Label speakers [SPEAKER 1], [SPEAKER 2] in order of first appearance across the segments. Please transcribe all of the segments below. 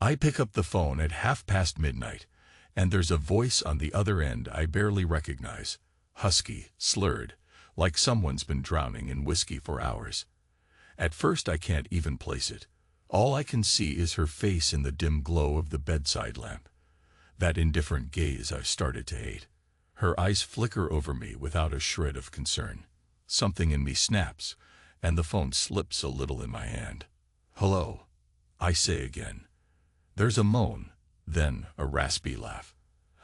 [SPEAKER 1] I pick up the phone at midnight, and there's a voice on the other end I barely recognize. Husky, slurred, like someone's been drowning in whiskey for hours. At first I can't even place it. All I can see is her face in the dim glow of the bedside lamp. That indifferent gaze I've started to hate. Her eyes flicker over me without a shred of concern. Something in me snaps, and the phone slips a little in my hand. "Hello," I say again. There's a moan, then a raspy laugh.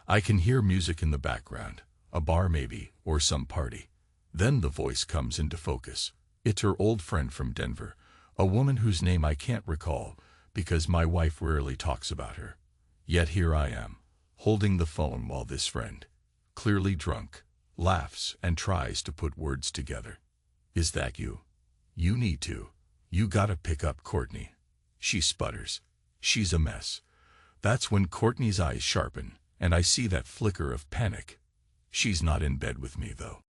[SPEAKER 1] I can hear music in the background, a bar maybe, or some party. Then the voice comes into focus. It's her old friend from Denver, a woman whose name I can't recall because my wife rarely talks about her. Yet here I am, holding the phone while this friend, clearly drunk, laughs and tries to put words together. "Is that you? You need to. You gotta pick up Courtney." She sputters. She's a mess. That's when Courtney's eyes sharpen, and I see that flicker of panic. She's not in bed with me, though.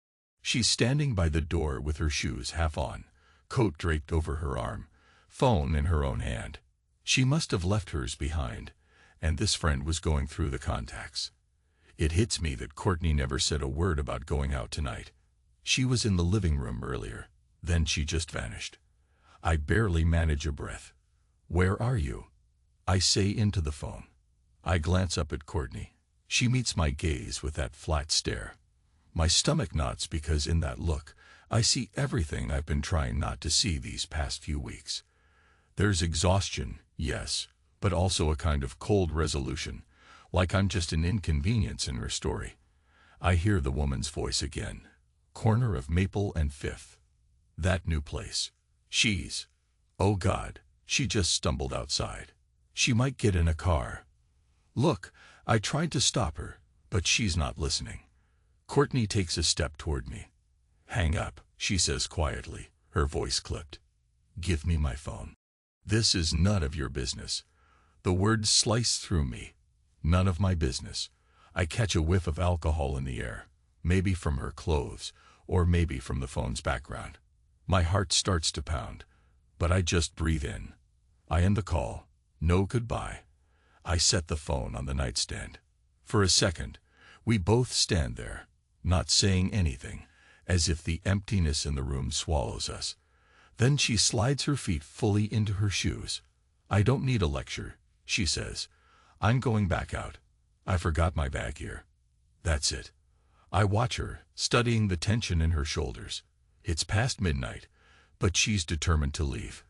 [SPEAKER 1] She's standing by the door with her shoes half on, coat draped over her arm, phone in her own hand. She must have left hers behind, and this friend was going through the contacts. It hits me that Courtney never said a word about going out tonight. She was in the living room earlier, then she just vanished. I barely manage a breath. "Where are you?" I say into the phone. I glance up at Courtney. She meets my gaze with that flat stare. My stomach knots because in that look, I see everything I've been trying not to see these past few weeks. There's exhaustion, yes, but also a kind of cold resolution, like I'm just an inconvenience in her story. I hear the woman's voice again. Corner of Maple and Fifth. That new place. Oh God, she just stumbled outside. She might get in a car. Look, I tried to stop her, but she's not listening. Courtney takes a step toward me. "Hang up," she says quietly, her voice clipped. "Give me my phone." This is none of your business. The words slice through me. None of my business. I catch a whiff of alcohol in the air, maybe from her clothes, or maybe from the phone's background. My heart starts to pound, but I just breathe in. I end the call. No goodbye. I set the phone on the nightstand. For a second, we both stand there, not saying anything, as if the emptiness in the room swallows us. Then she slides her feet fully into her shoes. "I don't need a lecture," she says. "I'm going back out. I forgot my bag here." That's it. I watch her, studying the tension in her shoulders. It's past midnight, but she's determined to leave.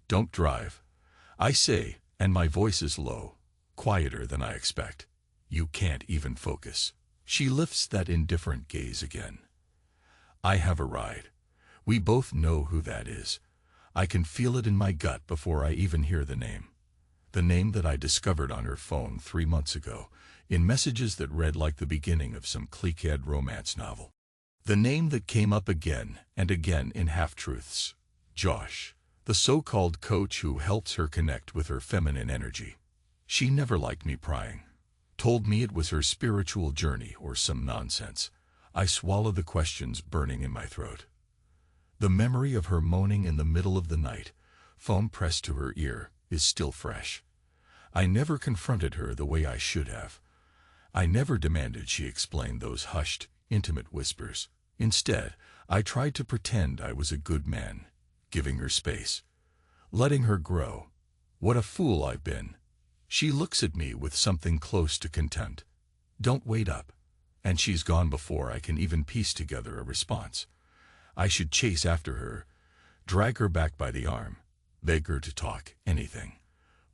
[SPEAKER 1] "Don't drive," I say, and my voice is low, quieter than I expect. "You can't even focus." She lifts that indifferent gaze again. I have a ride. We both know who that is. I can feel it in my gut before I even hear the name. The name that I discovered on her phone 3 months ago, in messages that read like the beginning of some cliqued romance novel. The name that came up again and again in half-truths. Josh, the so-called coach who helps her connect with her feminine energy. She never liked me prying. Told me it was her spiritual journey or some nonsense. I swallow the questions burning in my throat. The memory of her moaning in the middle of the night, phone pressed to her ear, is still fresh. I never confronted her the way I should have. I never demanded she explain those hushed, intimate whispers. Instead, I tried to pretend I was a good man, giving her space, letting her grow. What a fool I've been. She looks at me with something close to contempt. "Don't wait up." And she's gone before I can even piece together a response. I should chase after her, drag her back by the arm, beg her to talk, anything.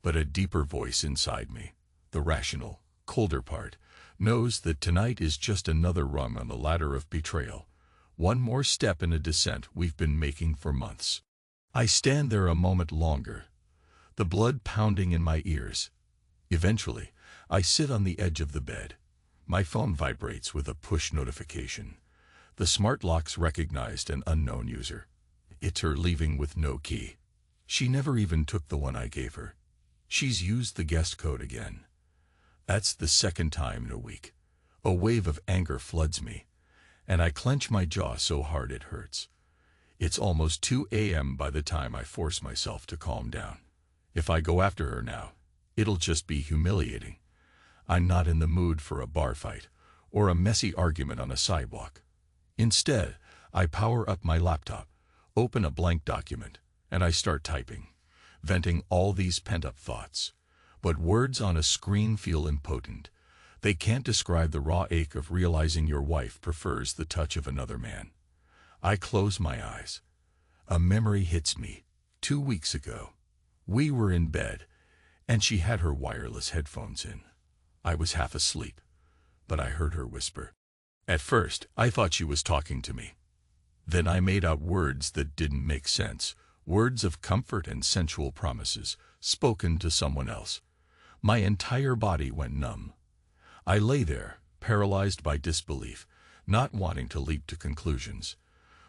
[SPEAKER 1] But a deeper voice inside me, the rational, colder part, knows that tonight is just another rung on the ladder of betrayal, one more step in a descent we've been making for months. I stand there a moment longer, the blood pounding in my ears. Eventually, I sit on the edge of the bed. My phone vibrates with a push notification. The smart locks recognized an unknown user. It's her leaving with no key. She never even took the one I gave her. She's used the guest code again. That's the second time in a week. A wave of anger floods me, and I clench my jaw so hard it hurts. It's almost 2 a.m. by the time I force myself to calm down. If I go after her now, It'll just be humiliating. I'm not in the mood for a bar fight or a messy argument on a sidewalk. Instead, I power up my laptop, open a blank document, and I start typing, venting all these pent-up thoughts. But words on a screen feel impotent. They can't describe the raw ache of realizing your wife prefers the touch of another man. I close my eyes. A memory hits me. 2 weeks ago, we were in bed, and she had her wireless headphones in. I was half asleep, but I heard her whisper. At first, I thought she was talking to me. Then I made out words that didn't make sense, words of comfort and sensual promises, spoken to someone else. My entire body went numb. I lay there, paralyzed by disbelief, not wanting to leap to conclusions.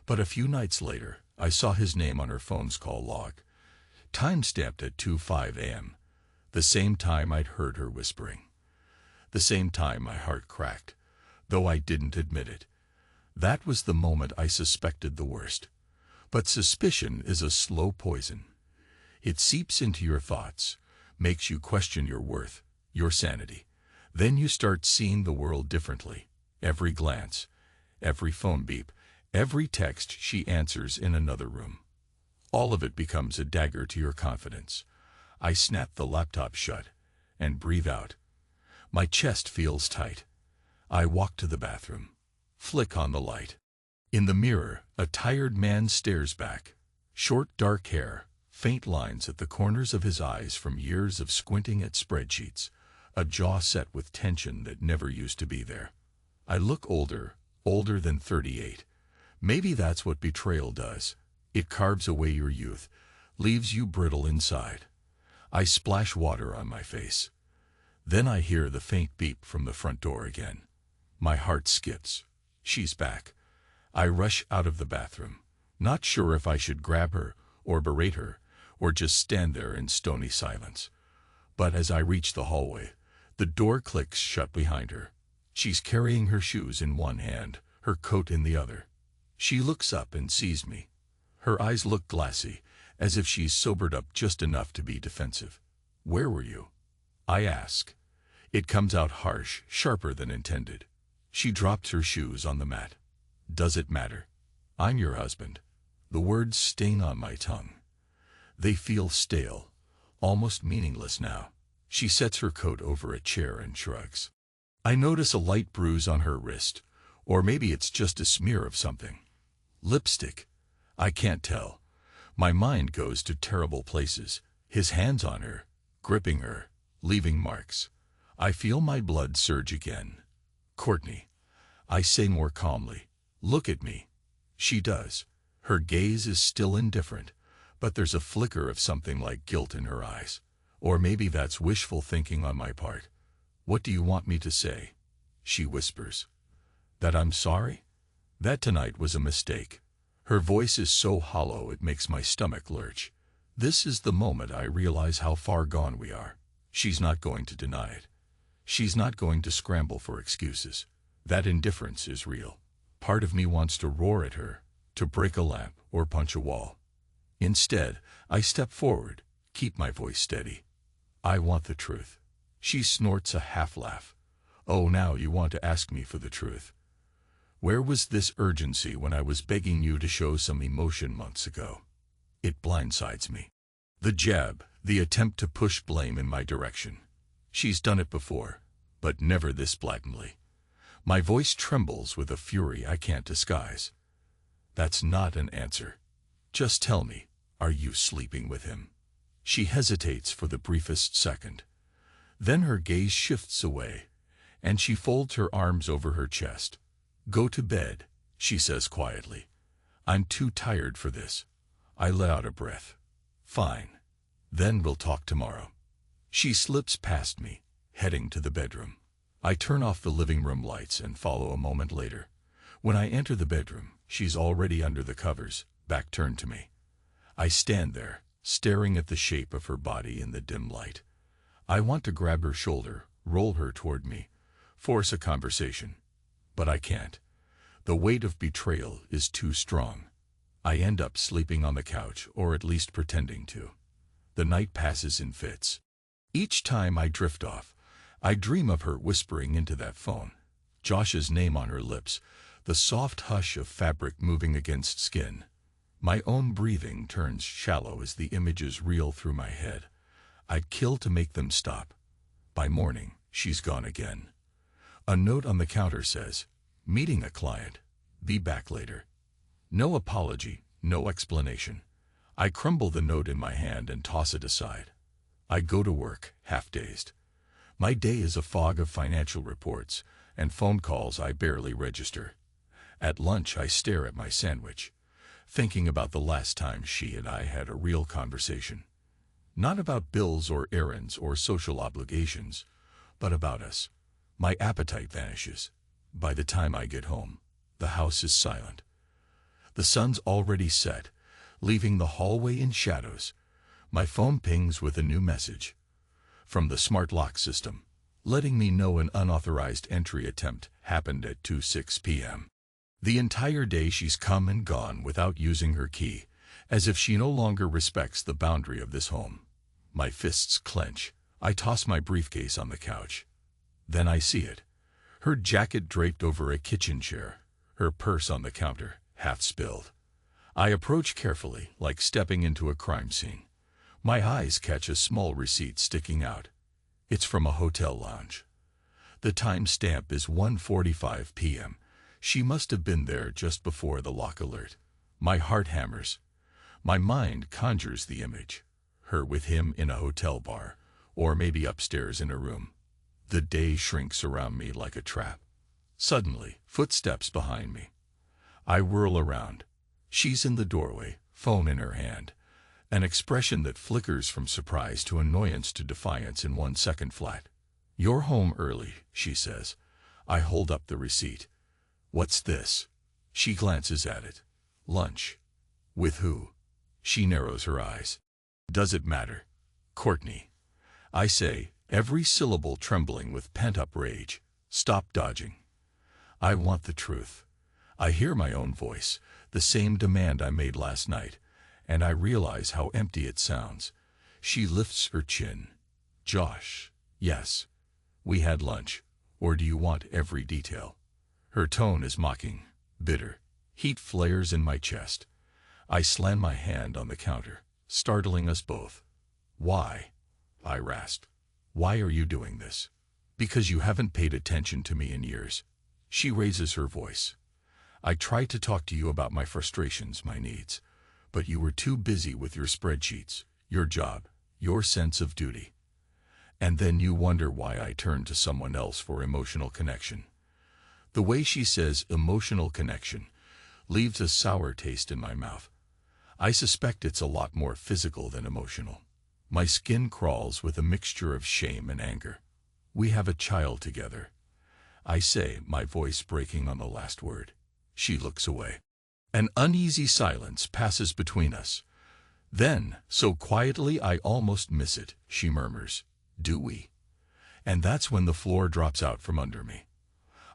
[SPEAKER 1] But a few nights later, I saw his name on her phone's call log, time-stamped at 2:05 a.m., the same time I'd heard her whispering. The same time my heart cracked, though I didn't admit it. That was the moment I suspected the worst. But suspicion is a slow poison. It seeps into your thoughts, makes you question your worth, your sanity. Then you start seeing the world differently. Every glance, every phone beep, every text she answers in another room. All of it becomes a dagger to your confidence. I snap the laptop shut and breathe out. My chest feels tight. I walk to the bathroom, flick on the light. In the mirror, a tired man stares back. Short, dark hair, faint lines at the corners of his eyes from years of squinting at spreadsheets, a jaw set with tension that never used to be there. I look older than 38. Maybe that's what betrayal does. It carves away your youth, leaves you brittle inside. I splash water on my face. Then I hear the faint beep from the front door again. My heart skips. She's back. I rush out of the bathroom, not sure if I should grab her or berate her or just stand there in stony silence. But as I reach the hallway, the door clicks shut behind her. She's carrying her shoes in one hand, her coat in the other. She looks up and sees me. Her eyes look glassy, as if she's sobered up just enough to be defensive. "Where were you?" I ask. It comes out harsh, sharper than intended. She drops her shoes on the mat. "Does it matter? I'm your husband." The words sting on my tongue. They feel stale, almost meaningless now. She sets her coat over a chair and shrugs. I notice a light bruise on her wrist, or maybe it's just a smear of something. Lipstick. I can't tell. My mind goes to terrible places. His hands on her, gripping her, leaving marks. I feel my blood surge again. "Courtney," I say more calmly, "look at me." She does. Her gaze is still indifferent, but there's a flicker of something like guilt in her eyes. Or maybe that's wishful thinking on my part. "What do you want me to say?" She whispers. "That I'm sorry? That tonight was a mistake." Her voice is so hollow it makes my stomach lurch. This is the moment I realize how far gone we are. She's not going to deny it. She's not going to scramble for excuses. That indifference is real. Part of me wants to roar at her, to break a lamp or punch a wall. Instead, I step forward, keep my voice steady. "I want the truth." She snorts a half-laugh. "Oh, now you want to ask me for the truth. Where was this urgency when I was begging you to show some emotion months ago?" It blindsides me. The jab, the attempt to push blame in my direction. She's done it before, but never this blatantly. My voice trembles with a fury I can't disguise. "That's not an answer. Just tell me, are you sleeping with him?" She hesitates for the briefest second. Then her gaze shifts away, and she folds her arms over her chest. "Go to bed," she says quietly. "I'm too tired for this." I let out a breath. "Fine. Then we'll talk tomorrow." She slips past me, heading to the bedroom. I turn off the living room lights and follow a moment later. When I enter the bedroom, she's already under the covers, back turned to me. I stand there, staring at the shape of her body in the dim light. I want to grab her shoulder, roll her toward me, force a conversation. But I can't. The weight of betrayal is too strong. I end up sleeping on the couch, or at least pretending to. The night passes in fits. Each time I drift off, I dream of her whispering into that phone, Josh's name on her lips, the soft hush of fabric moving against skin. My own breathing turns shallow as the images reel through my head. I'd kill to make them stop. By morning, she's gone again. A note on the counter says, "Meeting a client. Be back later." No apology, no explanation. I crumble the note in my hand and toss it aside. I go to work, half-dazed. My day is a fog of financial reports and phone calls I barely register. At lunch, I stare at my sandwich, thinking about the last time she and I had a real conversation. Not about bills or errands or social obligations, but about us. My appetite vanishes. By the time I get home, the house is silent. The sun's already set, leaving the hallway in shadows. My phone pings with a new message from the smart lock system, letting me know an unauthorized entry attempt happened at 2:06 p.m. The entire day she's come and gone without using her key, as if she no longer respects the boundary of this home. My fists clench. I toss my briefcase on the couch. Then I see it. Her jacket draped over a kitchen chair, her purse on the counter, half spilled. I approach carefully, like stepping into a crime scene. My eyes catch a small receipt sticking out. It's from a hotel lounge. The time stamp is 1:45 p.m. She must have been there just before the lock alert. My heart hammers. My mind conjures the image. Her with him in a hotel bar, or maybe upstairs in a room. The day shrinks around me like a trap. Suddenly, footsteps behind me. I whirl around. She's in the doorway, phone in her hand. An expression that flickers from surprise to annoyance to defiance in 1 second flat. "You're home early," she says. I hold up the receipt. "What's this?" She glances at it. "Lunch." "With who?" She narrows her eyes. "Does it matter?" "Courtney." I say, every syllable trembling with pent-up rage. "Stop dodging. I want the truth." I hear my own voice, the same demand I made last night, and I realize how empty it sounds. She lifts her chin. "Josh, yes. We had lunch. Or do you want every detail?" Her tone is mocking, bitter. Heat flares in my chest. I slam my hand on the counter, startling us both. "Why?" I rasp. "Why are you doing this?" "Because you haven't paid attention to me in years." She raises her voice. "I tried to talk to you about my frustrations, my needs, but you were too busy with your spreadsheets, your job, your sense of duty. And then you wonder why I turn to someone else for emotional connection." The way she says emotional connection leaves a sour taste in my mouth. I suspect it's a lot more physical than emotional. My skin crawls with a mixture of shame and anger. "We have a child together," I say, my voice breaking on the last word. She looks away. An uneasy silence passes between us. Then, so quietly I almost miss it, she murmurs, "Do we?" And that's when the floor drops out from under me.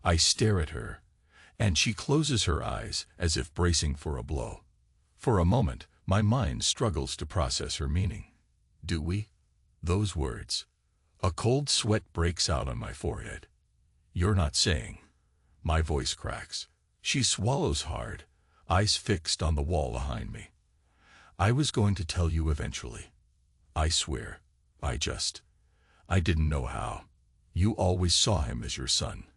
[SPEAKER 1] I stare at her, and she closes her eyes as if bracing for a blow. For a moment, my mind struggles to process her meaning. "Do we?" Those words. A cold sweat breaks out on my forehead. "You're not saying." My voice cracks. She swallows hard, eyes fixed on the wall behind me. "I was going to tell you eventually. I swear. I didn't know how. You always saw him as your son.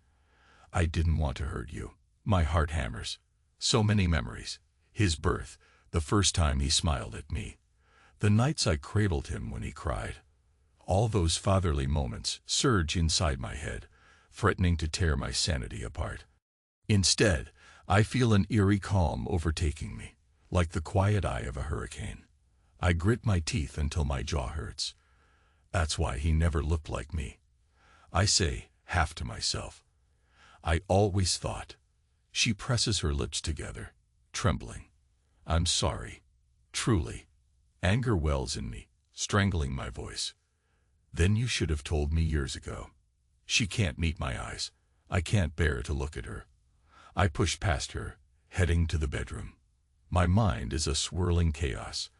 [SPEAKER 1] I didn't want to hurt you." My heart hammers. So many memories. His birth, the first time he smiled at me. The nights I cradled him when he cried. All those fatherly moments surge inside my head, threatening to tear my sanity apart. Instead, I feel an eerie calm overtaking me, like the quiet eye of a hurricane. I grit my teeth until my jaw hurts. "That's why he never looked like me," I say, half to myself. "I always thought." She presses her lips together, trembling. "I'm sorry. Truly." Anger wells in me, strangling my voice. "Then you should have told me years ago." She can't meet my eyes. I can't bear to look at her. I push past her, heading to the bedroom. My mind is a swirling chaos.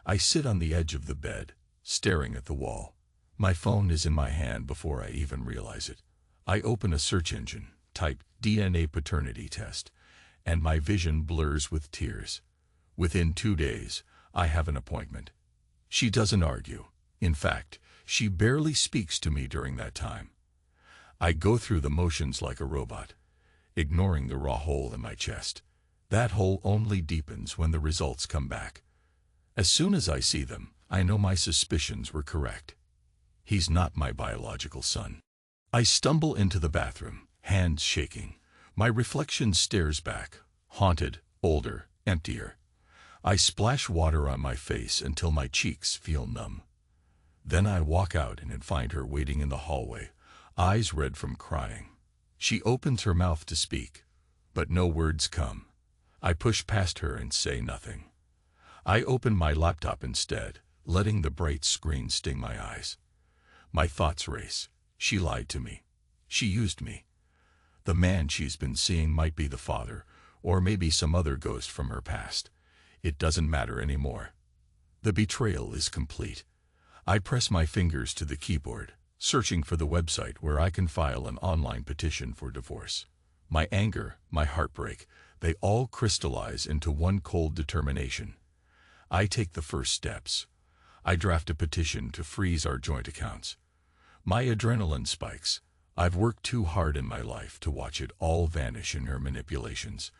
[SPEAKER 1] I sit on the edge of the bed, staring at the wall. My phone is in my hand before I even realize it. I open a search engine, type DNA paternity test, and my vision blurs with tears. Within 2 days, I have an appointment. She doesn't argue. In fact, she barely speaks to me during that time. I go through the motions like a robot, ignoring the raw hole in my chest. That hole only deepens when the results come back. As soon as I see them, I know my suspicions were correct. He's not my biological son. I stumble into the bathroom, hands shaking. My reflection stares back, haunted, older, emptier. I splash water on my face until my cheeks feel numb. Then I walk out and find her waiting in the hallway, eyes red from crying. She opens her mouth to speak, but no words come. I push past her and say nothing. I open my laptop instead, letting the bright screen sting my eyes. My thoughts race. She lied to me. She used me. The man she's been seeing might be the father, or maybe some other ghost from her past. It doesn't matter anymore. The betrayal is complete. I press my fingers to the keyboard, searching for the website where I can file an online petition for divorce. My anger, my heartbreak, they all crystallize into one cold determination. I take the first steps. I draft a petition to freeze our joint accounts. My adrenaline spikes. I've worked too hard in my life to watch it all vanish in her manipulations.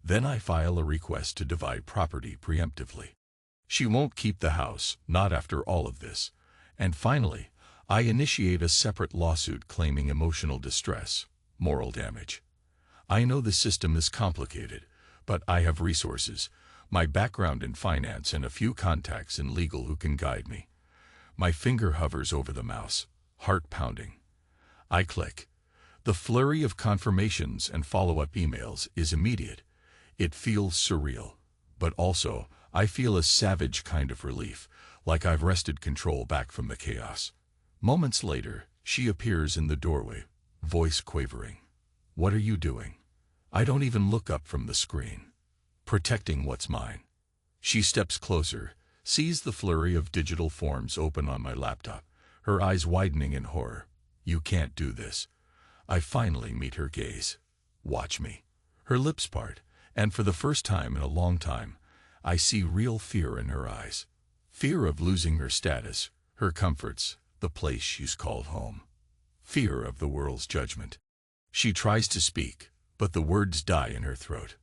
[SPEAKER 1] Then I file a request to divide property preemptively. She won't keep the house, not after all of this. And finally, I initiate a separate lawsuit claiming emotional distress, moral damage. I know the system is complicated, but I have resources, my background in finance and a few contacts in legal who can guide me. My finger hovers over the mouse, heart pounding. I click. The flurry of confirmations and follow-up emails is immediate. It feels surreal, but also I feel a savage kind of relief, like I've wrested control back from the chaos. Moments later, she appears in the doorway, voice quavering. What are you doing? I don't even look up from the screen. Protecting what's mine. She steps closer, sees the flurry of digital forms open on my laptop, her eyes widening in horror. You can't do this. I finally meet her gaze. Watch me. Her lips part, and for the first time in a long time, I see real fear in her eyes. Fear of losing her status, her comforts, the place she's called home. Fear of the world's judgment. She tries to speak, but the words die in her throat.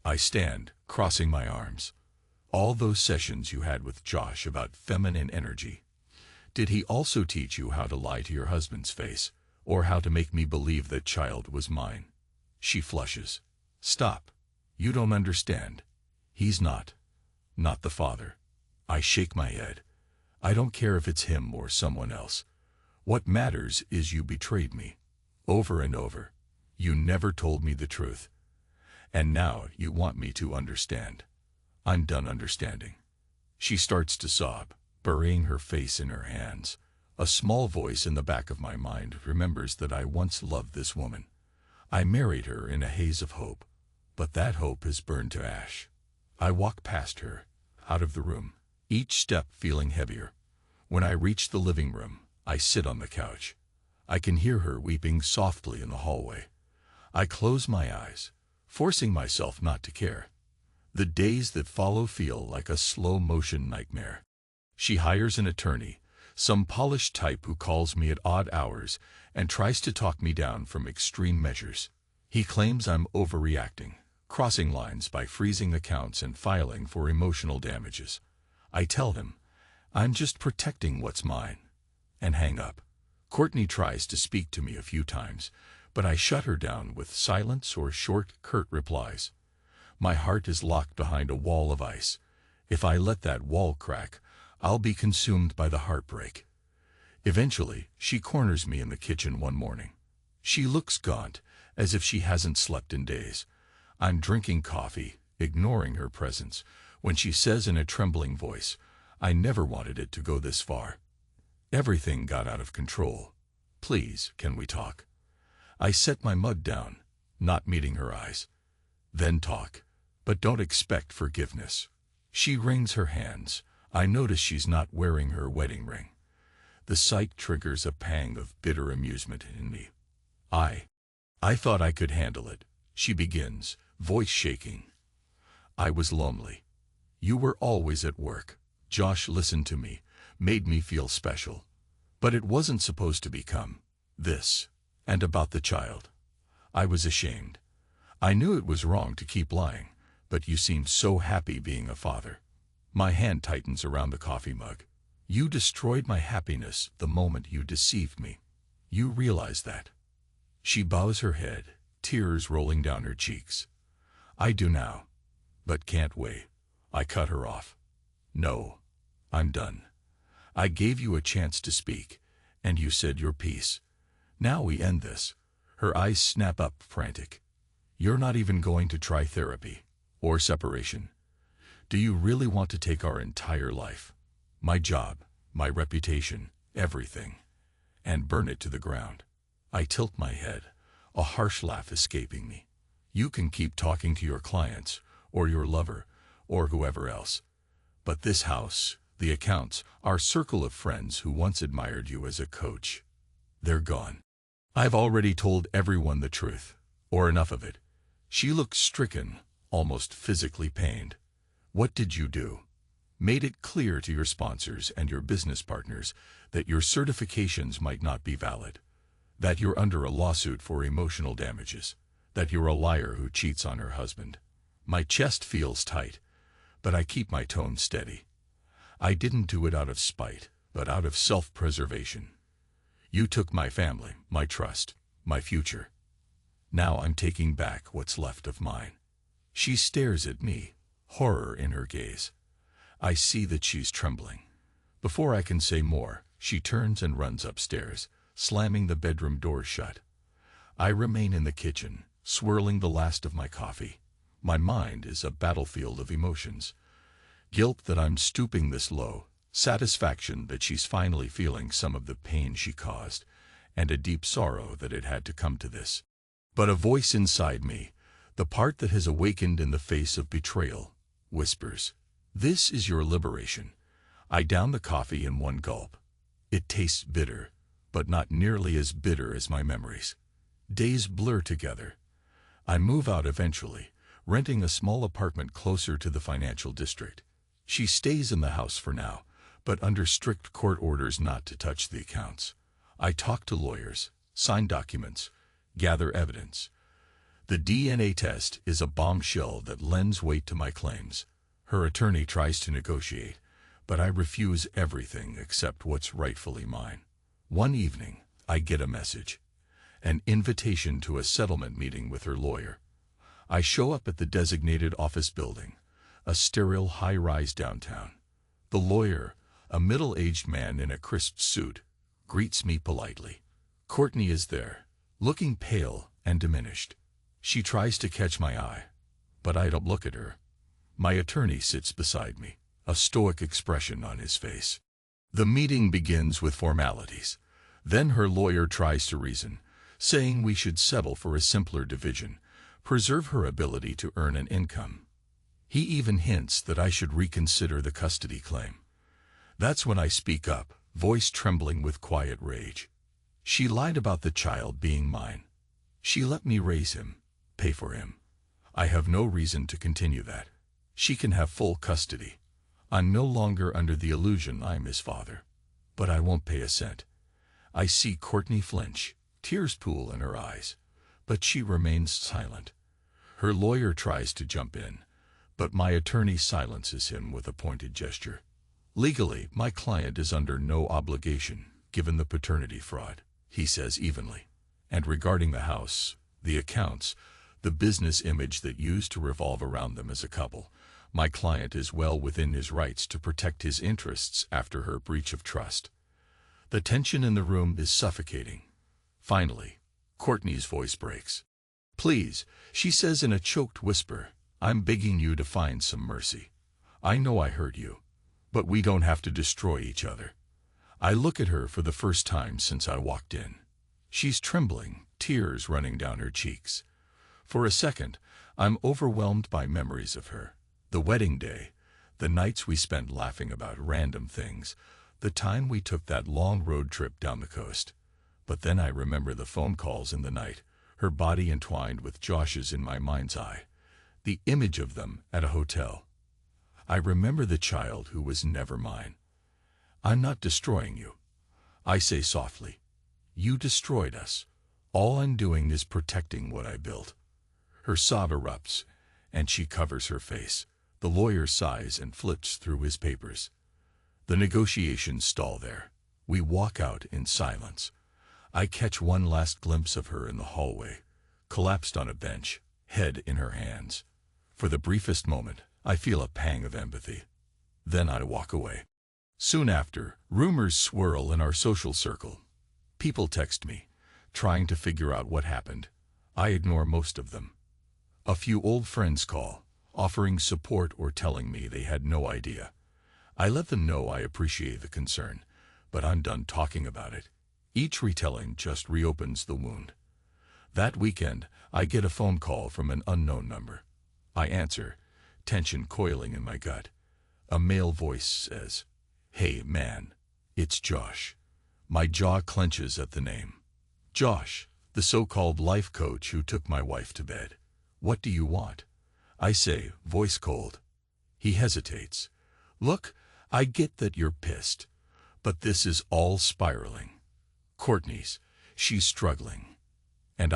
[SPEAKER 1] I stand, crossing my arms. All those sessions you had with Josh about feminine energy. Did he also teach you how to lie to your husband's face, or how to make me believe that child was mine? She flushes. Stop. You don't understand. He's not the father. I shake my head. I don't care if it's him or someone else. What matters is you betrayed me. Over and over. You never told me the truth. And now you want me to understand. I'm done understanding. She starts to sob, burying her face in her hands. A small voice in the back of my mind remembers that I once loved this woman. I married her in a haze of hope, but that hope has burned to ash. I walk past her, out of the room, each step feeling heavier. When I reach the living room, I sit on the couch. I can hear her weeping softly in the hallway. I close my eyes, forcing myself not to care. The days that follow feel like a slow-motion nightmare. She hires an attorney, some polished type who calls me at odd hours and tries to talk me down from extreme measures. He claims I'm overreacting, crossing lines by freezing accounts and filing for emotional damages. I tell him, I'm just protecting what's mine, and hang up. Courtney tries to speak to me a few times, but I shut her down with silence or short, curt replies. My heart is locked behind a wall of ice. If I let that wall crack, I'll be consumed by the heartbreak. Eventually, she corners me in the kitchen one morning. She looks gaunt, as if she hasn't slept in days. I'm drinking coffee, ignoring her presence, when she says in a trembling voice, I never wanted it to go this far. Everything got out of control. Please, can we talk? I set my mug down, not meeting her eyes. Then talk, but don't expect forgiveness. She wrings her hands. I notice she's not wearing her wedding ring. The sight triggers a pang of bitter amusement in me. I thought I could handle it, she begins, voice shaking. I was lonely. You were always at work. Josh listened to me, made me feel special. But it wasn't supposed to become this. And about the child. I was ashamed. I knew it was wrong to keep lying, but you seemed so happy being a father. My hand tightens around the coffee mug. You destroyed my happiness the moment you deceived me. You realize that. She bows her head, tears rolling down her cheeks. I do now. But can't wait. I cut her off. No. I'm done. I gave you a chance to speak, and you said your piece. Now we end this. Her eyes snap up, frantic. You're not even going to try therapy, or separation. Do you really want to take our entire life? My job, my reputation, everything. And burn it to the ground. I tilt my head, a harsh laugh escaping me. You can keep talking to your clients, or your lover, or whoever else. But this house, the accounts, our circle of friends who once admired you as a coach, they're gone. I've already told everyone the truth, or enough of it. She looked stricken, almost physically pained. What did you do? Made it clear to your sponsors and your business partners that your certifications might not be valid, that you're under a lawsuit for emotional damages, that you're a liar who cheats on her husband. My chest feels tight, but I keep my tone steady. I didn't do it out of spite, but out of self-preservation. You took my family, my trust, my future. Now I'm taking back what's left of mine. She stares at me, horror in her gaze. I see that she's trembling. Before I can say more, she turns and runs upstairs, slamming the bedroom door shut. I remain in the kitchen, swirling the last of my coffee. My mind is a battlefield of emotions. Guilt that I'm stooping this low, satisfaction that she's finally feeling some of the pain she caused, and a deep sorrow that it had to come to this. But a voice inside me, the part that has awakened in the face of betrayal, whispers, "This is your liberation." I down the coffee in one gulp. It tastes bitter, but not nearly as bitter as my memories. Days blur together. I move out eventually, renting a small apartment closer to the financial district. She stays in the house for now, but under strict court orders not to touch the accounts. I talk to lawyers, sign documents, gather evidence. The DNA test is a bombshell that lends weight to my claims. Her attorney tries to negotiate, but I refuse everything except what's rightfully mine. One evening, I get a message. An invitation to a settlement meeting with her lawyer. I show up at the designated office building, a sterile high-rise downtown. The lawyer, a middle-aged man in a crisp suit, greets me politely. Courtney is there, looking pale and diminished. She tries to catch my eye, but I don't look at her. My attorney sits beside me, a stoic expression on his face. The meeting begins with formalities. Then her lawyer tries to reason, saying we should settle for a simpler division, preserve her ability to earn an income. He even hints that I should reconsider the custody claim. That's when I speak up, voice trembling with quiet rage. She lied about the child being mine. She let me raise him, pay for him. I have no reason to continue that. She can have full custody. I'm no longer under the illusion I'm his father. But I won't pay a cent. I see Courtney flinch, tears pool in her eyes. But she remains silent. Her lawyer tries to jump in, but my attorney silences him with a pointed gesture. Legally, my client is under no obligation, given the paternity fraud, he says evenly. And regarding the house, the accounts, the business image that used to revolve around them as a couple, my client is well within his rights to protect his interests after her breach of trust. The tension in the room is suffocating. Finally, Courtney's voice breaks. "Please," she says in a choked whisper, "I'm begging you to find some mercy. I know I hurt you, but we don't have to destroy each other." I look at her for the first time since I walked in. She's trembling, tears running down her cheeks. For a second, I'm overwhelmed by memories of her. The wedding day, the nights we spent laughing about random things, The time we took that long road trip down the coast. But then I remember the phone calls in the night, her body entwined with Josh's in my mind's eye, the image of them at a hotel. I remember the child who was never mine. I'm not destroying you, I say softly. You destroyed us. All I'm doing is protecting what I built. Her sob erupts, and she covers her face. The lawyer sighs and flips through his papers. The negotiations stall there. We walk out in silence. I catch one last glimpse of her in the hallway, collapsed on a bench, head in her hands. For the briefest moment, I feel a pang of empathy. Then I walk away. Soon after, rumors swirl in our social circle. People text me, trying to figure out what happened. I ignore most of them. A few old friends call, offering support or telling me they had no idea. I let them know I appreciate the concern, but I'm done talking about it. Each retelling just reopens the wound. That weekend, I get a phone call from an unknown number. I answer, tension coiling in my gut. A male voice says, "Hey, man, it's Josh." My jaw clenches at the name. Josh, the so-called life coach who took my wife to bed. What do you want? I say, voice cold. He hesitates. Look, I get that you're pissed, but this is all spiraling. Courtney's, she's struggling. And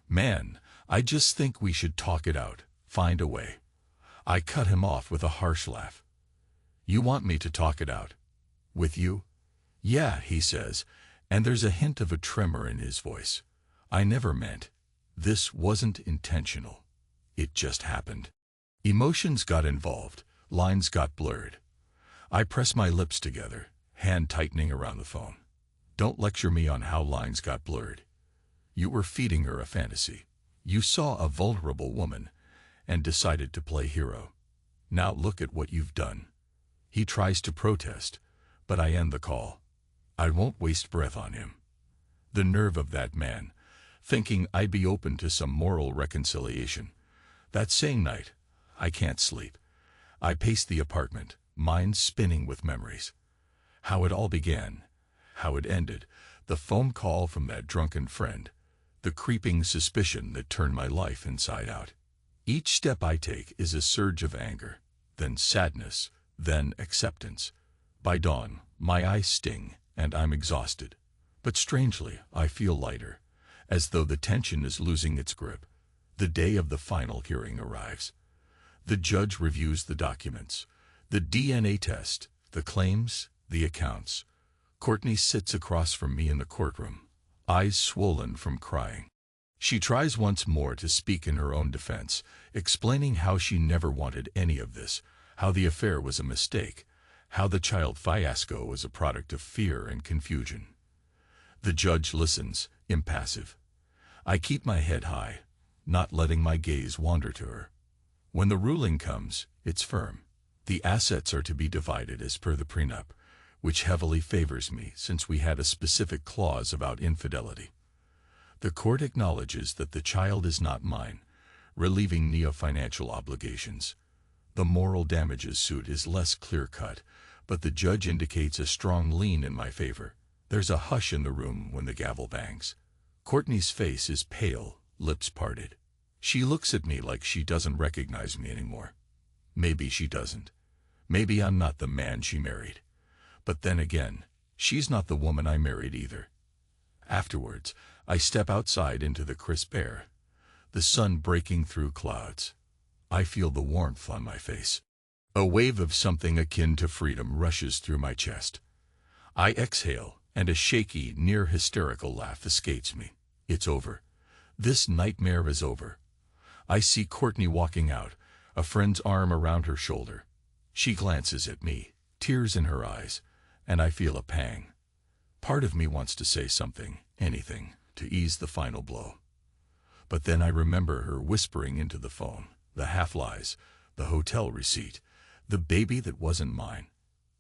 [SPEAKER 1] man, I just think we should talk it out, find a way. I cut him off with a harsh laugh. You want me to talk it out? With you? Yeah, he says, and there's a hint of a tremor in his voice. I never meant. This wasn't intentional. It just happened. Emotions got involved, lines got blurred. I press my lips together, hand tightening around the phone. Don't lecture me on how lines got blurred. You were feeding her a fantasy. You saw a vulnerable woman and decided to play hero. Now look at what you've done. He tries to protest, but I end the call. I won't waste breath on him. The nerve of that man, thinking I'd be open to some moral reconciliation. That same night, I can't sleep. I pace the apartment, mind spinning with memories. How it all began, how it ended, the phone call from that drunken friend, the creeping suspicion that turned my life inside out. Each step I take is a surge of anger, then sadness, then acceptance. By dawn, my eyes sting, and I'm exhausted. But strangely, I feel lighter, as though the tension is losing its grip. The day of the final hearing arrives. The judge reviews the documents, the DNA test, the claims, the accounts. Courtney sits across from me in the courtroom, eyes swollen from crying. She tries once more to speak in her own defense, explaining how she never wanted any of this, how the affair was a mistake, how the child fiasco was a product of fear and confusion. The judge listens, impassive. I keep my head high, not letting my gaze wander to her. When the ruling comes, it's firm. The assets are to be divided as per the prenup, which heavily favors me since we had a specific clause about infidelity. The court acknowledges that the child is not mine, relieving me of financial obligations. The moral damages suit is less clear-cut, but the judge indicates a strong lean in my favor. There's a hush in the room when the gavel bangs. Courtney's face is pale, lips parted. She looks at me like she doesn't recognize me anymore. Maybe she doesn't. Maybe I'm not the man she married. But then again, she's not the woman I married either. Afterwards, I step outside into the crisp air, the sun breaking through clouds. I feel the warmth on my face. A wave of something akin to freedom rushes through my chest. I exhale, and a shaky, near-hysterical laugh escapes me. It's over. This nightmare is over. I see Courtney walking out, a friend's arm around her shoulder. She glances at me, tears in her eyes, and I feel a pang. Part of me wants to say something, anything, to ease the final blow. But then I remember her whispering into the phone, the half-lies, the hotel receipt, the baby that wasn't mine.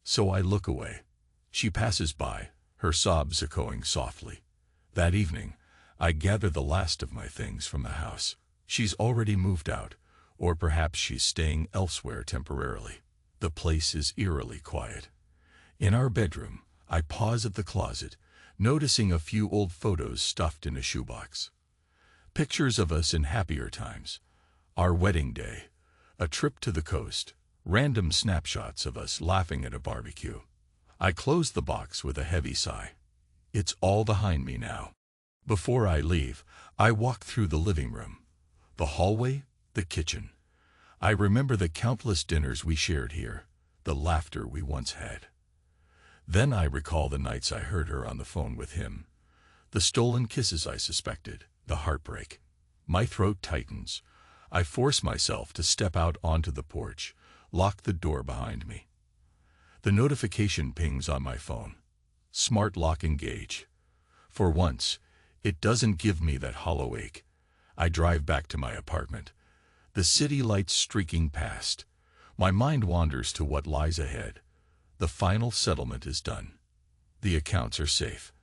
[SPEAKER 1] So I look away. She passes by, her sobs echoing softly. That evening, I gather the last of my things from the house. She's already moved out, or perhaps she's staying elsewhere temporarily. The place is eerily quiet. In our bedroom, I pause at the closet, noticing a few old photos stuffed in a shoebox. Pictures of us in happier times, our wedding day, a trip to the coast, random snapshots of us laughing at a barbecue. I close the box with a heavy sigh. It's all behind me now. Before I leave, I walk through the living room, the hallway, the kitchen. I remember the countless dinners we shared here, the laughter we once had. Then I recall the nights I heard her on the phone with him, the stolen kisses I suspected, the heartbreak. My throat tightens. I force myself to step out onto the porch, lock the door behind me. The notification pings on my phone. Smart lock engage. For once, it doesn't give me that hollow ache. I drive back to my apartment, the city lights streaking past. My mind wanders to what lies ahead. The final settlement is done. The accounts are safe.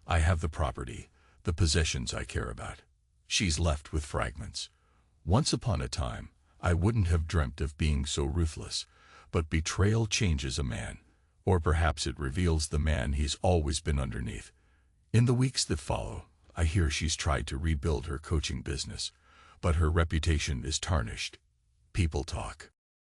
[SPEAKER 1] I have the property, the possessions I care about. She's left with fragments. Once upon a time, I wouldn't have dreamt of being so ruthless, but betrayal changes a man, or perhaps it reveals the man he's always been underneath. In the weeks that follow, I hear she's tried to rebuild her coaching business, but her reputation is tarnished. People talk.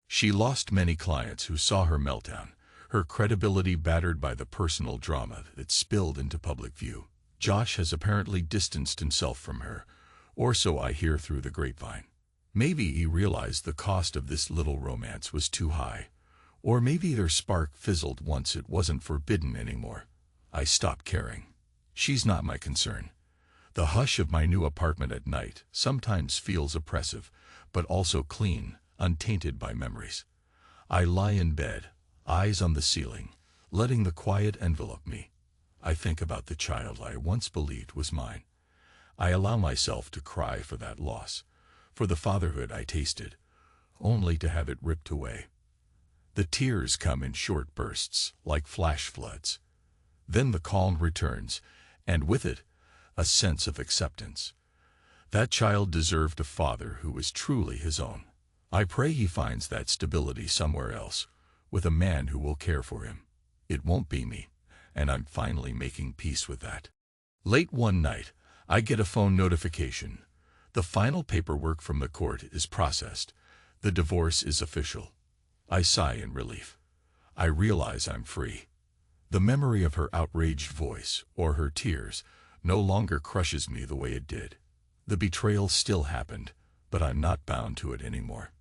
[SPEAKER 1] She lost many clients who saw her meltdown, her credibility battered by the personal drama that spilled into public view. Josh has apparently distanced himself from her, or so I hear through the grapevine. Maybe he realized the cost of this little romance was too high, or maybe their spark fizzled once it wasn't forbidden anymore. I stopped caring. She's not my concern. The hush of my new apartment at night sometimes feels oppressive, but also clean, untainted by memories. I lie in bed, eyes on the ceiling, letting the quiet envelop me. I think about the child I once believed was mine. I allow myself to cry for that loss, for the fatherhood I tasted, only to have it ripped away. The tears come in short bursts, like flash floods. Then the calm returns, and with it, a sense of acceptance. That child deserved a father who was truly his own. I pray he finds that stability somewhere else, with a man who will care for him. It won't be me, and I'm finally making peace with that. Late one night, I get a phone notification. The final paperwork from the court is processed. The divorce is official. I sigh in relief. I realize I'm free. The memory of her outraged voice, or her tears, no longer crushes me the way it did. The betrayal still happened, but I'm not bound to it anymore.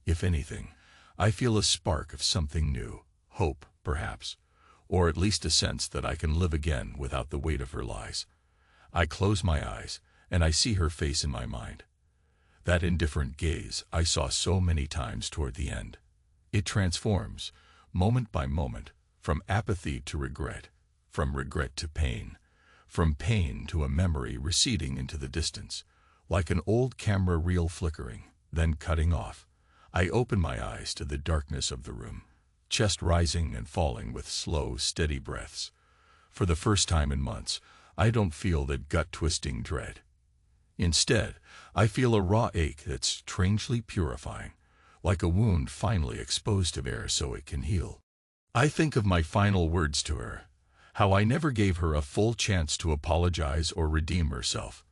[SPEAKER 1] If anything, I feel a spark of something new, hope, perhaps, or at least a sense that I can live again without the weight of her lies. I close my eyes, and I see her face in my mind. That indifferent gaze I saw so many times toward the end. It transforms, moment by moment, from apathy to regret, from regret to pain, from pain to a memory receding into the distance, like an old camera reel flickering, then cutting off. I open my eyes to the darkness of the room, chest rising and falling with slow, steady breaths. For the first time in months, I don't feel that gut-twisting dread. Instead, I feel a raw ache that's strangely purifying, like a wound finally exposed to air so it can heal. I think of my final words to her, how I never gave her a full chance to apologize or redeem herself.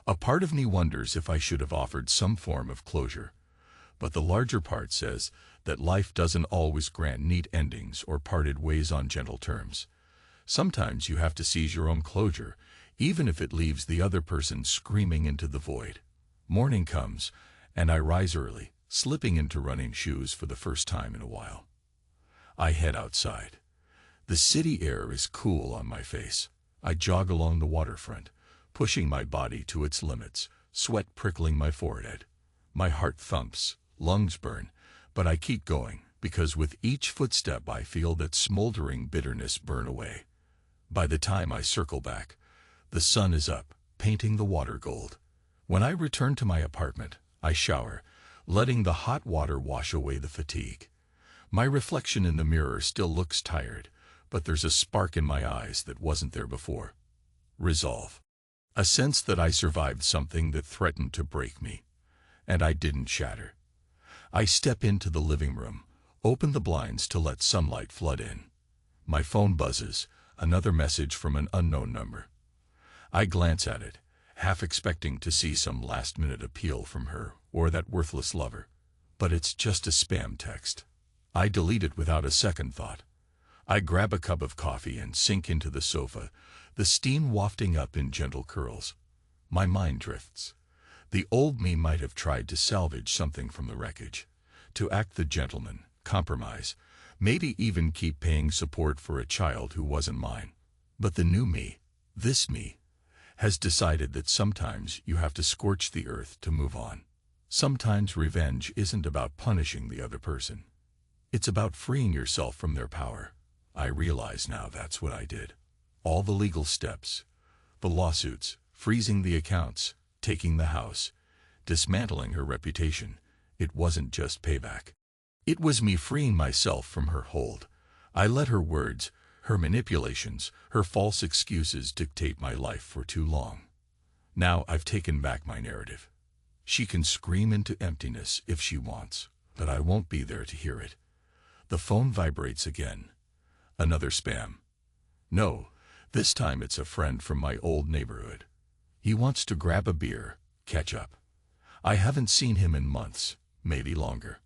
[SPEAKER 1] A part of me wonders if I should have offered some form of closure, but the larger part says that life doesn't always grant neat endings or parted ways on gentle terms. Sometimes you have to seize your own closure, even if it leaves the other person screaming into the void. Morning comes, and I rise early, slipping into running shoes for the first time in a while. I head outside. The city air is cool on my face. I jog along the waterfront, pushing my body to its limits, sweat prickling my forehead. My heart thumps, lungs burn, but I keep going, because with each footstep I feel that smoldering bitterness burn away. By the time I circle back, the sun is up, painting the water gold. When I return to my apartment, I shower, letting the hot water wash away the fatigue. My reflection in the mirror still looks tired, but there's a spark in my eyes that wasn't there before. Resolve. A sense that I survived something that threatened to break me. And I didn't shatter. I step into the living room, open the blinds to let sunlight flood in. My phone buzzes, another message from an unknown number. I glance at it, half expecting to see some last-minute appeal from her or that worthless lover. But it's just a spam text. I delete it without a second thought. I grab a cup of coffee and sink into the sofa, the steam wafting up in gentle curls. My mind drifts. The old me might have tried to salvage something from the wreckage, to act the gentleman, compromise, maybe even keep paying support for a child who wasn't mine. But the new me, this me, has decided that sometimes you have to scorch the earth to move on. Sometimes revenge isn't about punishing the other person. It's about freeing yourself from their power. I realize now that's what I did. All the legal steps, the lawsuits, freezing the accounts, taking the house, dismantling her reputation. It wasn't just payback. It was me freeing myself from her hold. I let her words, her manipulations, her false excuses dictate my life for too long. Now I've taken back my narrative. She can scream into emptiness if she wants, but I won't be there to hear it. The phone vibrates again. Another spam. No, this time it's a friend from my old neighborhood. He wants to grab a beer, catch up. I haven't seen him in months, maybe longer.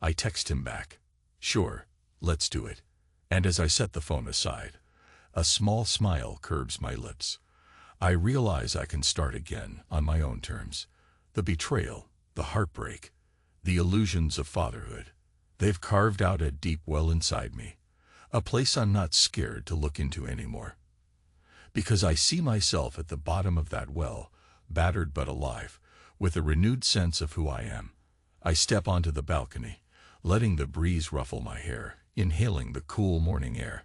[SPEAKER 1] I text him back. Sure, let's do it. And as I set the phone aside, a small smile curves my lips. I realize I can start again on my own terms. The betrayal, the heartbreak, the illusions of fatherhood. They've carved out a deep well inside me, a place I'm not scared to look into anymore. Because I see myself at the bottom of that well, battered but alive, with a renewed sense of who I am. I step onto the balcony, letting the breeze ruffle my hair, inhaling the cool morning air.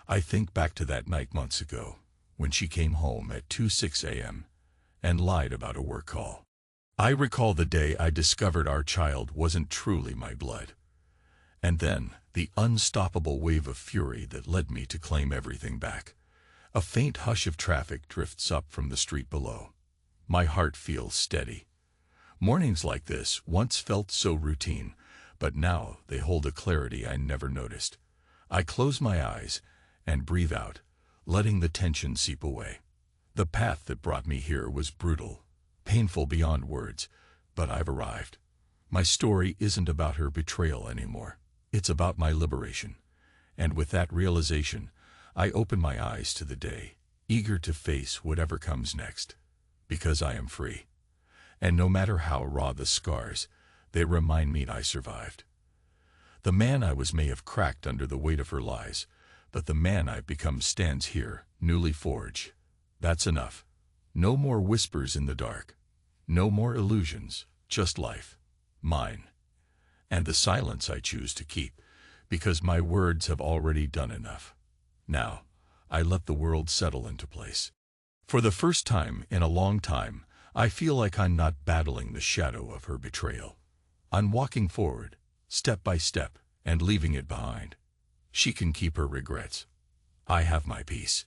[SPEAKER 1] I think back to that night months ago, when she came home at 2:06 a.m. and lied about a work call. I recall the day I discovered our child wasn't truly my blood. And then, the unstoppable wave of fury that led me to claim everything back. A faint hush of traffic drifts up from the street below. My heart feels steady. Mornings like this once felt so routine, but now they hold a clarity I never noticed. I close my eyes and breathe out, letting the tension seep away. The path that brought me here was brutal, painful beyond words, but I've arrived. My story isn't about her betrayal anymore. It's about my liberation. And with that realization, I open my eyes to the day, eager to face whatever comes next. Because I am free. And no matter how raw the scars, they remind me I survived. The man I was may have cracked under the weight of her lies, but the man I've become stands here, newly forged. That's enough. No more whispers in the dark. No more illusions, just life. Mine. And the silence I choose to keep, because my words have already done enough. Now, I let the world settle into place. For the first time in a long time, I feel like I'm not battling the shadow of her betrayal. I'm walking forward, step by step, and leaving it behind. She can keep her regrets. I have my peace.